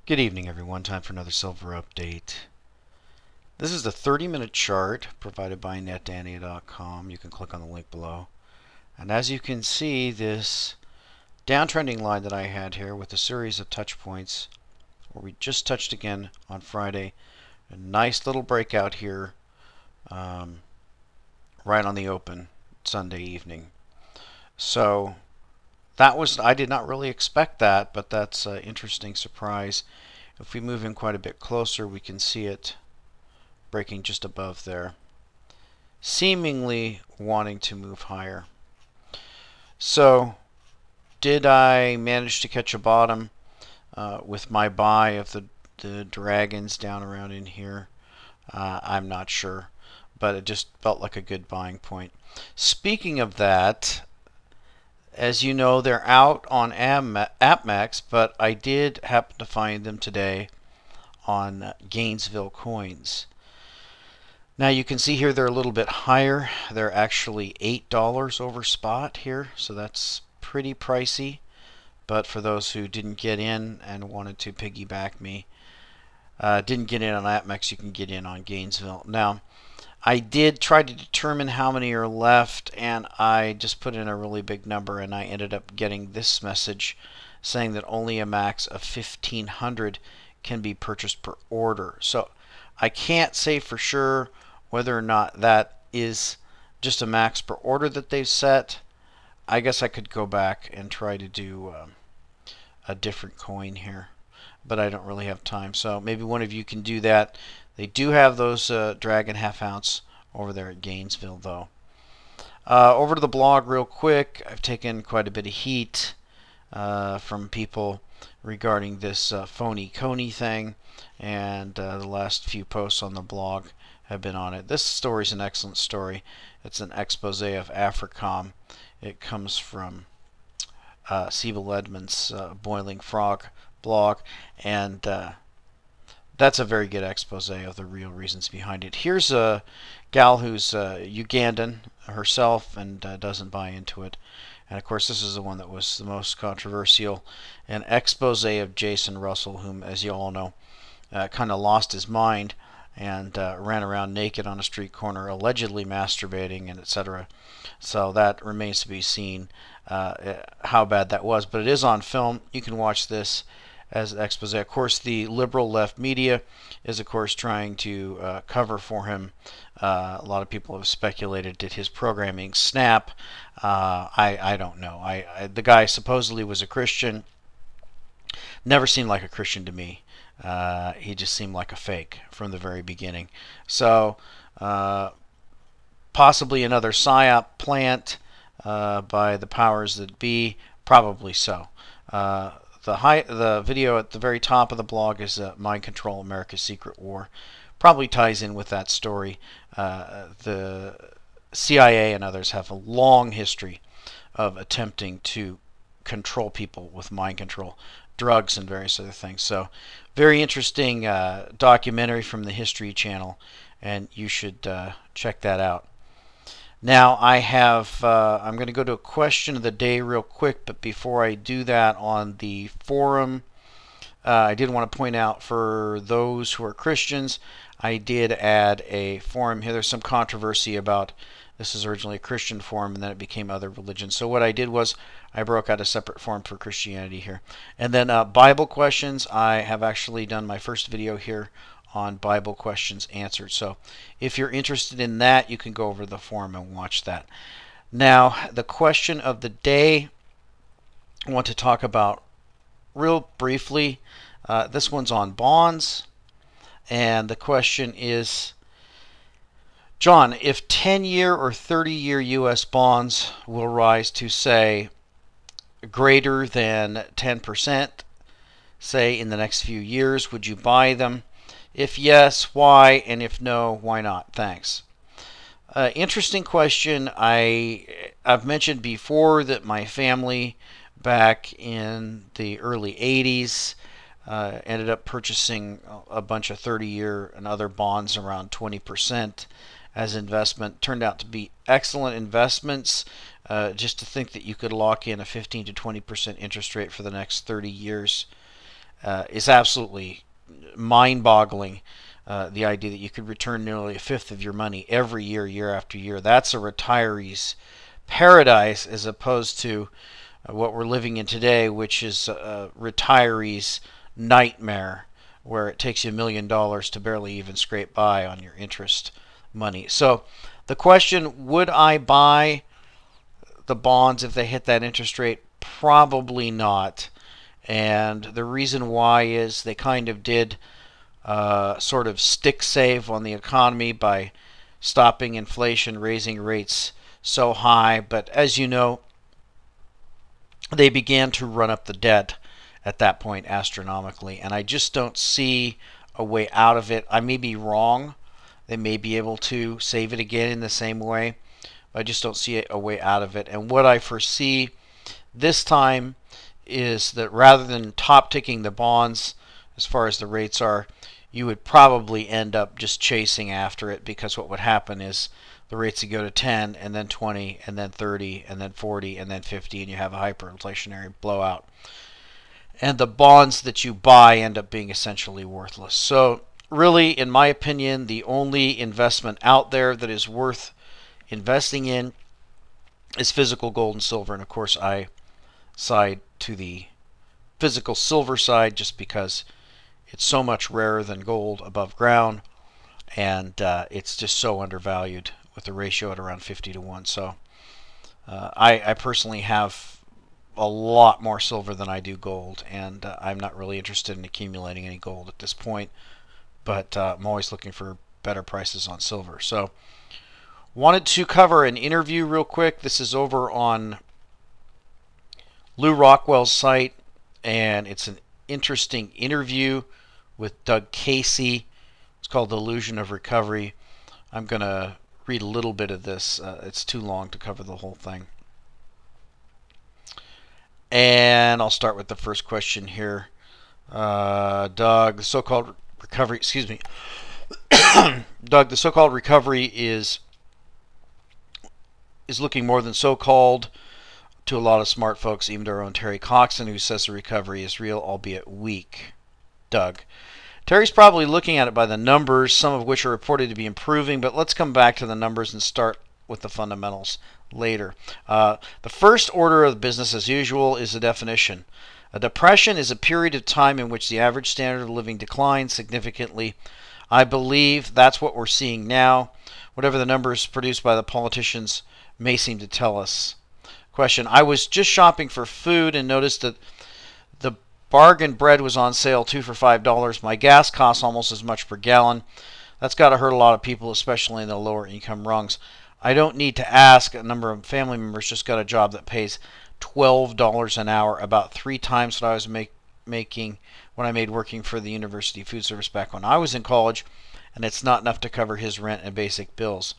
Good evening, everyone. Time for another silver update. This is the 30-minute chart provided by netdania.com. You can click on the link below. And as you can see, this downtrending line that I had here with a series of touch points where we just touched again on Friday. A nice little breakout here right on the open Sunday evening. So I did not really expect that, but that's an interesting surprise. If we move in quite a bit closer, we can see it breaking just above there, seemingly wanting to move higher. So did I manage to catch a bottom with my buy of the dragons down around in here? I'm not sure, but it just felt like a good buying point. Speaking of that, as you know, they're out on AppMax, but I did happen to find them today on Gainesville Coins. Now you can see here they're a little bit higher. They're actually $8 over spot here, so that's pretty pricey. But for those who didn't get in and wanted to piggyback me, didn't get in on AppMax, you can get in on Gainesville. Now, I did try to determine how many are left, and I just put in a really big number, and I ended up getting this message saying that only a max of 1,500 can be purchased per order. So I can't say for sure whether or not that is just a max per order that they've set. I guess I could go back and try to do a different coin here, but I don't really have time. So maybe one of you can do that. They do have those Dragon half ounce over there at Gainesville, though. Over to the blog real quick. I've taken quite a bit of heat from people regarding this phony coney thing, and the last few posts on the blog have been on it. This story is an excellent story. It's an expose of AFRICOM. It comes from Siebel Edmonds' Boiling Frog blog, and that's a very good expose of the real reasons behind it. Here's a gal who's Ugandan herself and doesn't buy into it. And of course, this is the one that was the most controversial. An expose of Jason Russell, whom, as you all know, kind of lost his mind and ran around naked on a street corner, allegedly masturbating, and etc. So that remains to be seen how bad that was. But it is on film. You can watch this as an expose. Of course, the liberal left media is, of course, trying to cover for him. A lot of people have speculated, did his programming snap? I don't know. The guy supposedly was a Christian. Never seemed like a Christian to me. He just seemed like a fake from the very beginning. So possibly another PSYOP plant by the powers that be. Probably so. The video at the very top of the blog is Mind Control, America's Secret War. Probably ties in with that story. The CIA and others have a long history of attempting to control people with mind control, drugs, and various other things. So, very interesting documentary from the History Channel, and you should check that out. Now I'm going to go to a question of the day real quick, but before I do that, on the forum, I did want to point out for those who are Christians, I did add a forum here. There's some controversy about this is originally a Christian forum and then it became other religions. So what I did was I broke out a separate forum for Christianity here. And then Bible questions, I have actually done my first video here on Bible questions answered. So if you're interested in that, you can go over to the forum and watch that. Now, the question of the day I want to talk about real briefly. This one's on bonds, and the question is, John, if 10-year or 30-year U.S. bonds will rise to, say, greater than 10%, say, in the next few years, would you buy them? If yes, why? And if no, why not? Thanks. Interesting question. I've mentioned before that my family back in the early 80s ended up purchasing a bunch of 30-year and other bonds around 20% as investment. Turned out to be excellent investments. Just to think that you could lock in a 15 to 20% interest rate for the next 30 years is absolutely mind-boggling. The idea that you could return nearly a fifth of your money every year, year after year. That's a retiree's paradise as opposed to what we're living in today, which is a retiree's nightmare, where it takes you $1,000,000 to barely even scrape by on your interest money. So the question, would I buy the bonds if they hit that interest rate? Probably not. And the reason why is they kind of did sort of stick save on the economy by stopping inflation, raising rates so high. But as you know, they began to run up the debt at that point astronomically. And I just don't see a way out of it. I may be wrong. They may be able to save it again in the same way. But I just don't see a way out of it. And what I foresee this time is that rather than top ticking the bonds as far as the rates are, you would probably end up just chasing after it, because what would happen is the rates would go to 10 and then 20 and then 30 and then 40 and then 50, and you have a hyperinflationary blowout. And the bonds that you buy end up being essentially worthless. So really, in my opinion, the only investment out there that is worth investing in is physical gold and silver. And of course, I side to the physical silver side just because it's so much rarer than gold above ground, and it's just so undervalued with the ratio at around 50 to 1. So I personally have a lot more silver than I do gold, and I'm not really interested in accumulating any gold at this point, but I'm always looking for better prices on silver. So wanted to cover an interview real quick. This is over on Lou Rockwell's site, and it's an interesting interview with Doug Casey. It's called The Illusion of Recovery. I'm going to read a little bit of this. It's too long to cover the whole thing. And I'll start with the first question here. Doug, the so-called recovery, excuse me. Doug, the so-called recovery is looking more than so-called to a lot of smart folks, even to our own Terry Coxon, who says the recovery is real, albeit weak. Doug, Terry's probably looking at it by the numbers, some of which are reported to be improving, but let's come back to the numbers and start with the fundamentals later. The first order of business, as usual, is the definition. A depression is a period of time in which the average standard of living declines significantly. I believe that's what we're seeing now. Whatever the numbers produced by the politicians may seem to tell us. Question, I was just shopping for food and noticed that the bargain bread was on sale 2 for $5. My gas costs almost as much per gallon. That's got to hurt a lot of people, especially in the lower income rungs. I don't need to ask. A number of family members just got a job that pays $12 an hour, about 3 times what I was making when I made working for the University Food Service back when I was in college, and it's not enough to cover his rent and basic bills.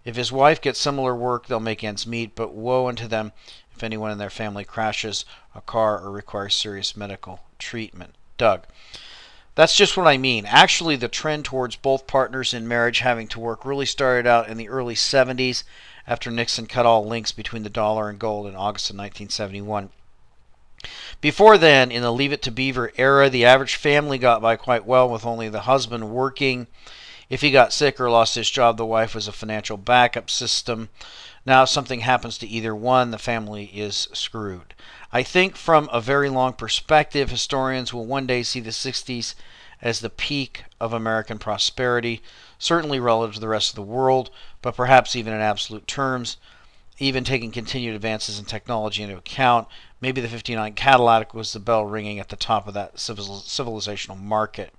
If his wife gets similar work, they'll make ends meet, but woe unto them if anyone in their family crashes a car or requires serious medical treatment. Doug, that's just what I mean. Actually, the trend towards both partners in marriage having to work really started out in the early 70s after Nixon cut all links between the dollar and gold in August of 1971. Before then, in the Leave It to Beaver era, the average family got by quite well with only the husband working. If he got sick or lost his job, the wife was a financial backup system. Now, if something happens to either one, the family is screwed. I think from a very long perspective, historians will one day see the 60s as the peak of American prosperity, certainly relative to the rest of the world, but perhaps even in absolute terms, even taking continued advances in technology into account. Maybe the '59 Cadillac was the bell ringing at the top of that civilizational market.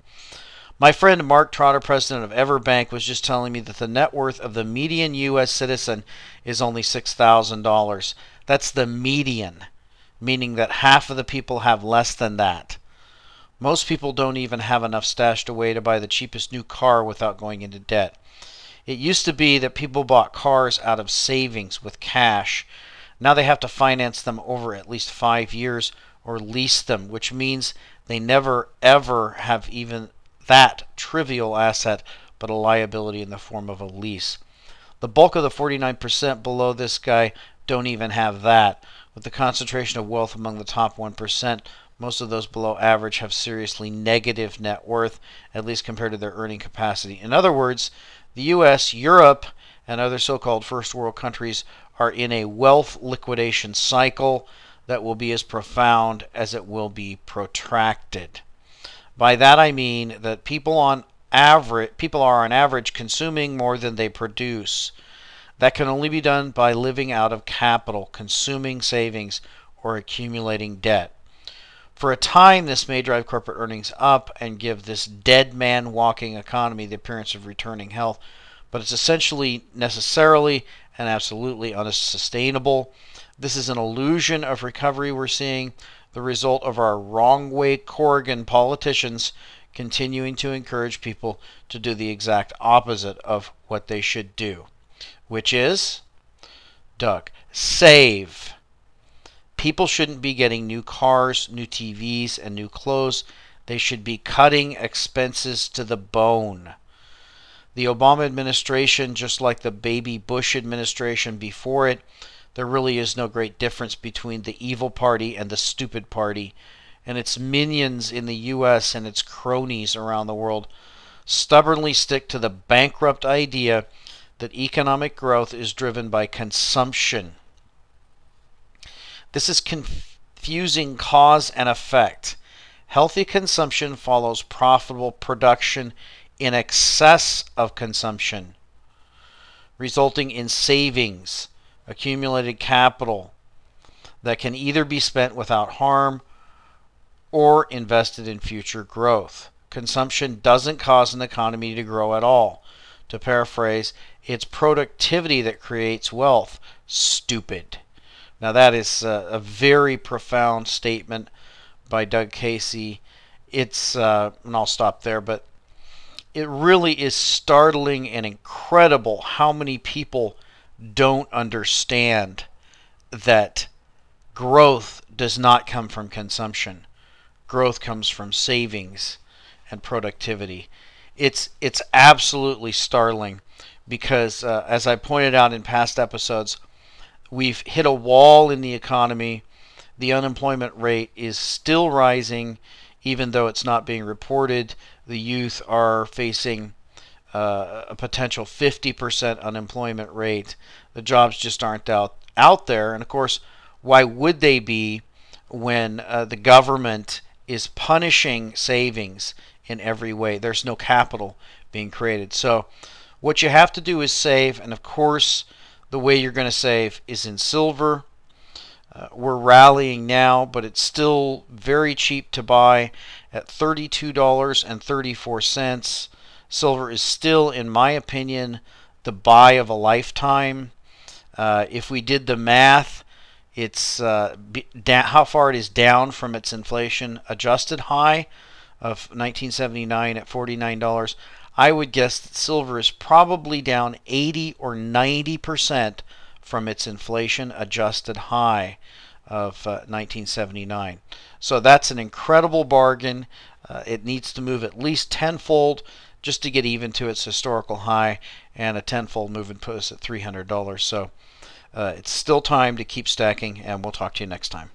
My friend Mark Trotter, president of Everbank, was just telling me that the net worth of the median U.S. citizen is only $6,000. That's the median, meaning that half of the people have less than that. Most people don't even have enough stashed away to buy the cheapest new car without going into debt. It used to be that people bought cars out of savings with cash. Now they have to finance them over at least 5 years or lease them, which means they never ever have even that trivial asset, but a liability in the form of a lease. The bulk of the 49% below this guy don't even have that. With the concentration of wealth among the top 1%, Most of those below average have seriously negative net worth, at least compared to their earning capacity. In other words, the US, Europe, and other so-called first world countries are in a wealth liquidation cycle that will be as profound as it will be protracted. By that I mean that people are on average consuming more than they produce. That can only be done by living out of capital, consuming savings, or accumulating debt. For a time, this may drive corporate earnings up and give this dead man walking economy the appearance of returning health, but it's essentially, necessarily, and absolutely unsustainable. This is an illusion of recovery we're seeing, the result of our wrong-way Corrigan politicians continuing to encourage people to do the exact opposite of what they should do, which is, Doug, save. People shouldn't be getting new cars, new TVs, and new clothes. They should be cutting expenses to the bone. The Obama administration, just like the baby Bush administration before it, there really is no great difference between the evil party and the stupid party, and its minions in the US and its cronies around the world stubbornly stick to the bankrupt idea that economic growth is driven by consumption. This is confusing cause and effect. Healthy consumption follows profitable production in excess of consumption, resulting in savings, accumulated capital that can either be spent without harm or invested in future growth. Consumption doesn't cause an economy to grow at all. To paraphrase, it's productivity that creates wealth. Stupid. Now that is a very profound statement by Doug Casey. It's, and I'll stop there, but it really is startling and incredible how many people don't understand that growth does not come from consumption. Growth comes from savings and productivity. It's absolutely startling because, as I pointed out in past episodes, we've hit a wall in the economy. The unemployment rate is still rising, even though it's not being reported. The youth are facing a potential 50% unemployment rate. The jobs just aren't out there. And of course, why would they be when the government is punishing savings in every way? There's no capital being created. So what you have to do is save, and of course the way you're going to save is in silver. We're rallying now, but it's still very cheap to buy at $32.34. Silver is still, in my opinion, the buy of a lifetime. If we did the math, it's how far it is down from its inflation adjusted high of 1979 at $49. I would guess that silver is probably down 80 or 90% from its inflation adjusted high of 1979. So that's an incredible bargain. It needs to move at least tenfold just to get even to its historical high, and a tenfold move would put us at $300. So it's still time to keep stacking, and we'll talk to you next time.